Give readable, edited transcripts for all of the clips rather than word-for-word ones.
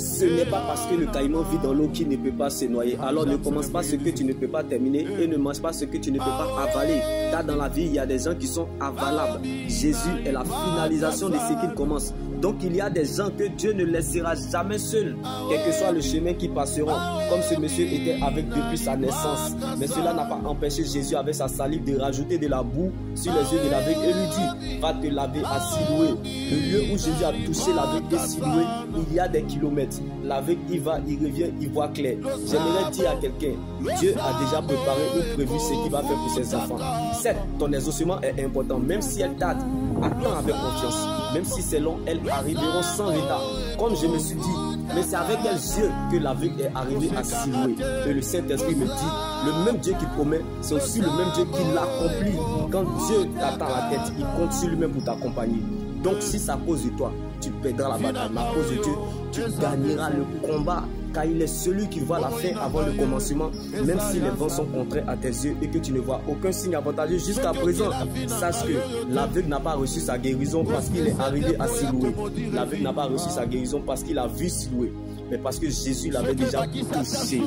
Ce n'est pas parce que le caïman vit dans l'eau qu'il ne peut pas se noyer. Alors ne commence pas ce que tu ne peux pas terminer et ne mange pas ce que tu ne peux pas avaler. Car dans la vie, il y a des gens qui sont avalables. Jésus est la finalisation de ce qu'il commence. Donc il y a des gens que Dieu ne laissera jamais seuls, quel que soit le chemin qu'ils passeront, comme ce monsieur était avec depuis sa naissance. Mais cela n'a pas empêché Jésus avec sa salive de rajouter de la boue sur les yeux de l'aveugle et lui dit, va te laver à Siloué. Le lieu où Jésus a touché l'aveugle et Siloué, il y a des kilomètres. L'aveugle, il va, il revient, il voit clair. J'aimerais dire à quelqu'un, Dieu a déjà préparé ou prévu ce qu'il va faire pour ses enfants. Certes, ton exaucement est important, même si elle tarde, attends avec confiance. Même si c'est long, elles arriveront sans retard. Comme je me suis dit, mais c'est avec quels yeux que l'aveugle est arrivé à Siloué. Et le Saint-Esprit me dit, le même Dieu qui promet, c'est aussi le même Dieu qui l'accomplit. Quand Dieu t'attend la tête, il compte sur lui-même pour t'accompagner. Donc si c'est à cause de toi, tu perdras la bataille. Mais à cause de Dieu, tu gagneras le combat. Car il est celui qui voit la fin avant le commencement, même si les vents sont contraires à tes yeux et que tu ne vois aucun signe avantageux jusqu'à présent. Sache que l'aveugle n'a pas reçu sa guérison parce qu'il est arrivé à Siloué. L'aveugle n'a pas reçu sa guérison parce qu'il a vu Siloué, mais parce que Jésus l'avait déjà touché.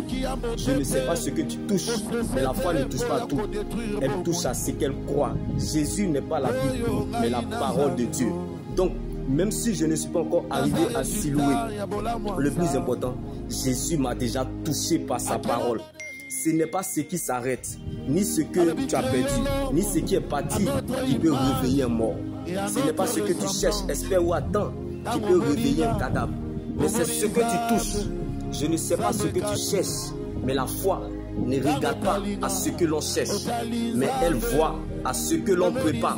Je ne sais pas ce que tu touches, mais la foi ne touche pas tout. Elle touche à ce qu'elle croit. Jésus n'est pas la Bible, mais la parole de Dieu. Donc, même si je ne suis pas encore arrivé à Siloué, le plus important, Jésus m'a déjà touché par sa parole. Ce n'est pas ce qui s'arrête, ni ce que tu as perdu, ni ce qui est parti qui peut réveiller un mort. Ce n'est pas ce que tu cherches, espères ou attends qui peut réveiller un cadavre. Mais c'est ce que tu touches. Je ne sais pas ce que tu cherches, mais la foi ne regarde pas à ce que l'on cherche, mais elle voit à ce que l'on prépare.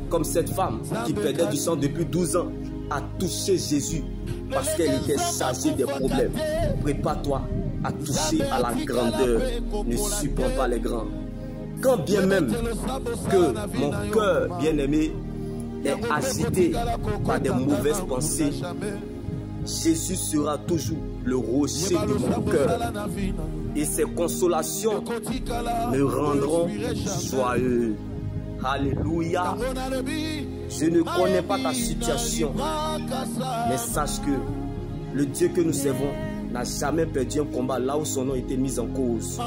Comme cette femme qui perdait du sang depuis 12 ans a touché Jésus parce qu'elle était chargée des problèmes. Prépare-toi à toucher à la grandeur. Ne supprime pas les grands. Quand bien même que mon cœur bien-aimé est agité par des mauvaises pensées, Jésus sera toujours le rocher de mon cœur. Et ses consolations me rendront joyeux. Alléluia. Je ne connais pas ta situation, mais sache que le Dieu que nous servons n'a jamais perdu un combat là où son nom était mis en cause.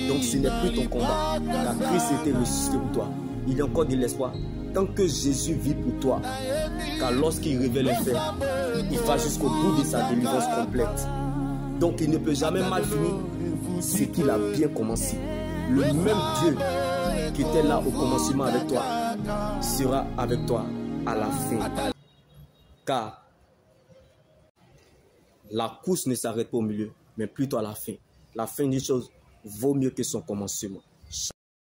Donc ce n'est plus ton combat, car Christ était ressuscité pour toi. Il y a encore de l'espoir tant que Jésus vit pour toi, car lorsqu'il révèle les faits, il va jusqu'au bout de sa délivrance complète. Donc il ne peut jamais mal finir ce qu'il a bien commencé. Le même Dieu qui était là au commencement avec toi sera avec toi à la fin. Car la course ne s'arrête pas au milieu, mais plutôt à la fin. La fin d'une chose vaut mieux que son commencement.